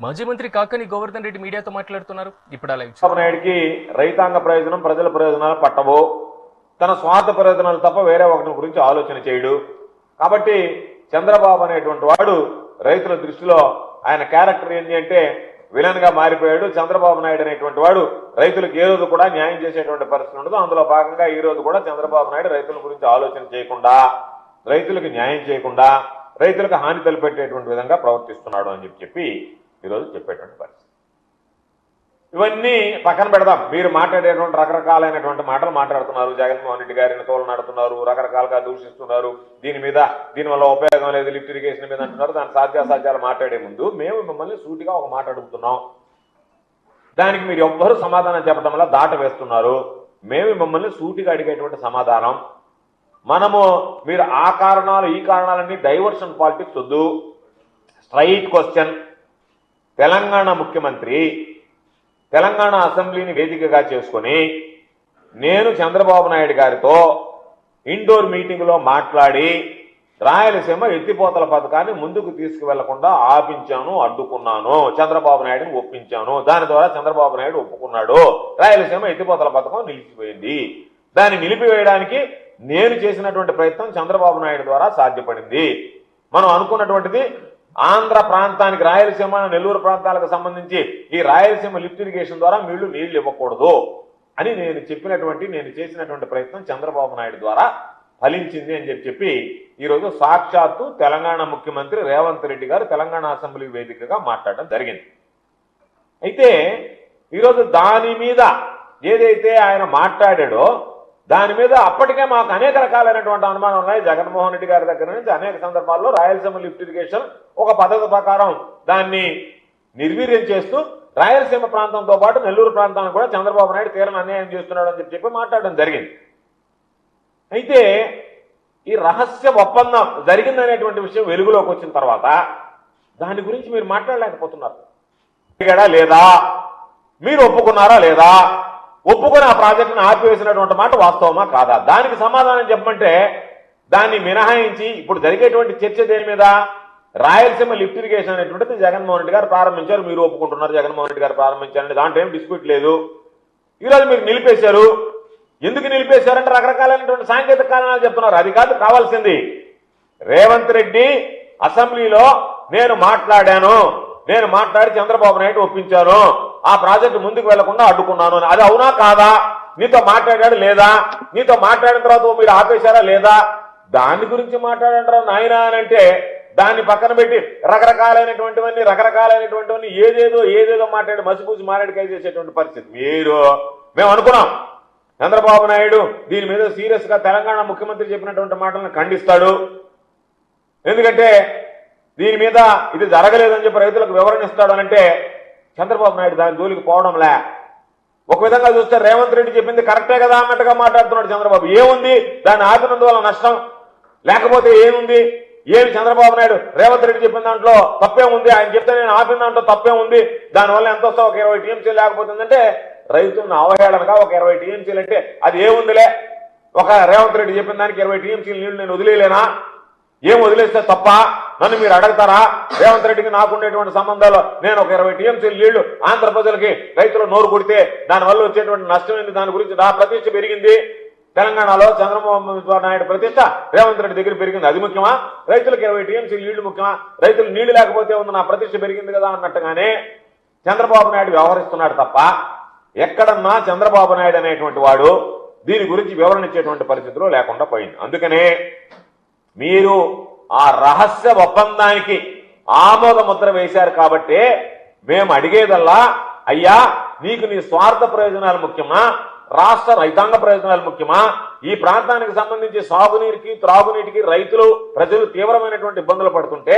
మాజీ మంత్రి కాకని గోవర్ధన్ రెడ్డి మీడియాతో మాట్లాడుతున్నారు. ఇప్పుడు అలా చంద్రబాబు నాయుడికి రైతాంగ ప్రయోజనం ప్రజల ప్రయోజనాలు పట్టవు, తన స్వార్థ ప్రయోజనాలు తప్ప వేరే ఒకటి గురించి ఆలోచన చేయడు. కాబట్టి చంద్రబాబు అనేటువంటి వాడు రైతుల దృష్టిలో ఆయన క్యారెక్టర్ ఏంటి అంటే విలన్ గా మారిపోయాడు. చంద్రబాబు నాయుడు అనేటువంటి వాడు రైతులకు ఏ రోజు కూడా న్యాయం చేసేటువంటి పరిస్థితి ఉండదు. అందులో భాగంగా ఈ రోజు కూడా చంద్రబాబు నాయుడు రైతుల గురించి ఆలోచన చేయకుండా, రైతులకు న్యాయం చేయకుండా, రైతులకు హాని తలపెట్టేటువంటి విధంగా ప్రవర్తిస్తున్నాడు అని చెప్పి ఈరోజు చెప్పేటువంటి పరిస్థితి. ఇవన్నీ పక్కన పెడదాం. మీరు మాట్లాడేటువంటి రకరకాలైనటువంటి మాటలు మాట్లాడుతున్నారు. జగన్మోహన్ రెడ్డి గారిని తోలనాడుతున్నారు, రకరకాలుగా దూషిస్తున్నారు. దీనివల్ల ఉపయోగం లేదు, లిఫ్ట్ ఇరిగేషన్ మీద అంటున్నారు. దాని సాధ్యాసాధ్యాలు మాట్లాడే ముందు మేము మిమ్మల్ని సూటిగా ఒక మాట అడుగుతున్నాం. దానికి మీరు ఎవ్వరూ సమాధానం చెప్పడం వల్ల దాట వేస్తున్నారు. మేము మిమ్మల్ని సూటిగా అడిగేటువంటి సమాధానం, మీరు ఆ కారణాలు ఈ కారణాలన్నీ డైవర్షన్ పాలిటిక్స్ వద్దు. Straight question. తెలంగాణ ముఖ్యమంత్రి తెలంగాణ అసెంబ్లీని వేదికగా చేసుకుని నేను చంద్రబాబు నాయుడు గారితో ఇండోర్ మీటింగ్లో మాట్లాడి రాయలసీమ ఎత్తిపోతల పథకాన్ని ముందుకు తీసుకువెళ్లకుండా ఆపించాను, అడ్డుకున్నాను, చంద్రబాబు నాయుడుని ఒప్పించాను. దాని ద్వారా చంద్రబాబు నాయుడు ఒప్పుకున్నాడు. రాయలసీమ ఎత్తిపోతల పథకం నిలిచిపోయింది. దాన్ని నిలిపివేయడానికి నేను చేసినటువంటి ప్రయత్నం చంద్రబాబు నాయుడు ద్వారా సాధ్యపడింది. మనం అనుకున్నటువంటిది ఆంధ్ర ప్రాంతానికి, రాయలసీమ నెల్లూరు ప్రాంతాలకు సంబంధించి ఈ రాయలసీమ లిఫ్ట్ ఇరిగేషన్ ద్వారా నీళ్లు ఇవ్వకూడదు అని నేను చేసినటువంటి ప్రయత్నం చంద్రబాబు నాయుడు ద్వారా ఫలించింది అని చెప్పి ఈరోజు సాక్షాత్తు తెలంగాణ ముఖ్యమంత్రి రేవంత్ రెడ్డి గారు తెలంగాణ అసెంబ్లీ వేదికగా మాట్లాడడం జరిగింది. అయితే ఈరోజు దాని మీద ఏదైతే ఆయన మాట్లాడాడో దాని మీద అప్పటికే మాకు అనేక రకాలైనటువంటి అనుమానం ఉన్నాయి. జగన్మోహన్ రెడ్డి గారి దగ్గర నుంచి అనేక సందర్భాల్లో రాయలసీమ లిఫ్ట్ ఇరిగేషన్ ఒక పద్ధతి ప్రకారం దాన్ని నిర్వీర్యం చేస్తూ రాయలసీమ ప్రాంతంతో పాటు నెల్లూరు ప్రాంతానికి కూడా చంద్రబాబు నాయుడు తీరని అన్యాయం చేస్తున్నాడు అని చెప్పి మాట్లాడడం జరిగింది. అయితే ఈ రహస్య ఒప్పందం జరిగిందనేటువంటి విషయం వెలుగులోకి వచ్చిన తర్వాత దాని గురించి మీరు మాట్లాడలేకపోతున్నారు. లేదా మీరు ఒప్పుకున్నారా లేదా, ఒప్పుకొని ఆ ప్రాజెక్టును ఆపివేసినటువంటి మాట వాస్తవమా కాదా, దానికి సమాధానం చెప్పమంటే దాన్ని మినహాయించి ఇప్పుడు జరిగేటువంటి చర్చ దేని మీద, రాయలసీమ లిఫ్ట్ ఇరిగేషన్ అనేటువంటిది జగన్మోహన్ రెడ్డి గారు ప్రారంభించారు, మీరు ఒప్పుకుంటున్నారు జగన్మోహన్ రెడ్డి గారు ప్రారంభించారంటే దాంట్లో ఏం డిస్ప్యూట్ లేదు. ఈరోజు మీరు నిలిపేశారు. ఎందుకు నిలిపేశారంటే రకరకాలైనటువంటి సాంకేతిక కారణాలు చెప్తున్నారు. అది కాదు కావాల్సింది. రేవంత్ రెడ్డి అసెంబ్లీలో నేను మాట్లాడి చంద్రబాబు నాయుడు ఒప్పించాను, ఆ ప్రాజెక్టు ముందుకు వెళ్లకుండా అడ్డుకున్నాను అని. అది అవునా కాదా? నీతో మాట్లాడాడు లేదా? నీతో మాట్లాడిన తర్వాత మీరు ఆపేశారా లేదా? దాని గురించి మాట్లాడంటారా నాయనా అని అంటే దాన్ని పక్కన పెట్టి రకరకాలైనటువంటివన్నీ ఏదేదో మాట్లాడి మసిపూసి మారేడుకాయ చేసేటువంటి పరిస్థితి. మేము అనుకున్నాం చంద్రబాబు నాయుడు దీని మీద సీరియస్ గా తెలంగాణ ముఖ్యమంత్రి చెప్పినటువంటి మాటలను ఖండిస్తాడు. ఎందుకంటే దీని మీద ఇది జరగలేదని చెప్పి రైతులకు వివరణ ఇస్తాడు అంటే చంద్రబాబు నాయుడు దాని జోలికి పోవడంలే. ఒక విధంగా చూస్తే రేవంత్ రెడ్డి చెప్పింది కరెక్టే కదా అన్నట్టుగా మాట్లాడుతున్నాడు చంద్రబాబు. ఏముంది దాన్ని ఆపినందువల్ల నష్టం, లేకపోతే ఏమి చంద్రబాబు నాయుడు రేవంత్ రెడ్డి చెప్పిన దాంట్లో తప్పే ఉంది, ఆయన చెప్తే నేను ఆపిన దాంట్లో తప్పే ఉంది, దానివల్ల ఎంత వస్తా ఒక 20 టీఎంసీలు లేకపోతుందంటే రైతులను అవహేళనగా ఒక 20 టీఎంసీలు అంటే అది ఏముందిలే, ఒక రేవంత్ రెడ్డి చెప్పిన దానికి 20 టీఎంసీలు నీళ్లు నేను వదిలేలేనా, ఏం వదిలేస్తే తప్ప నన్ను మీరు అడగతారా? రేవంత్ రెడ్డికి నాకుండేటువంటి సంబంధాలు నేను ఒక 20 టీఎంసీలు నీళ్లు ఆంధ్ర ప్రజలకి రైతులు నోరు కొడితే దానివల్ల వచ్చేటువంటి నష్టం ఏంది, దాని గురించి నా ప్రతిష్ట పెరిగింది, తెలంగాణలో చంద్రబాబు నాయుడు ప్రతిష్ట రేవంత్ రెడ్డి దగ్గర పెరిగింది, అది ముఖ్యమా? రైతులకు 20 టీఎంసీలు నీళ్లు ముఖ్యమా? రైతులు నీళ్లు లేకపోతే ఉంది, నా ప్రతిష్ట పెరిగింది కదా అన్నట్టుగానే చంద్రబాబు నాయుడు వ్యవహరిస్తున్నాడు తప్ప ఎక్కడన్నా చంద్రబాబు నాయుడు అనేటువంటి వాడు దీని గురించి వివరణ ఇచ్చేటువంటి పరిస్థితిలో లేకుండా పోయింది. అందుకనే మీరు ఆ రహస్య ఒప్పందానికి ఆమోద ముద్ర వేశారు కాబట్టి మేము అడిగేదల్లా, అయ్యా నీకు నీ స్వార్థ ప్రయోజనాలు ముఖ్యమా, రాష్ట్ర రైతాంగ ప్రయోజనాలు ముఖ్యమా? ఈ ప్రాంతానికి సంబంధించి సాగునీటికి త్రాగునీటికి ప్రజలు తీవ్రమైనటువంటి ఇబ్బందులు పడుతుంటే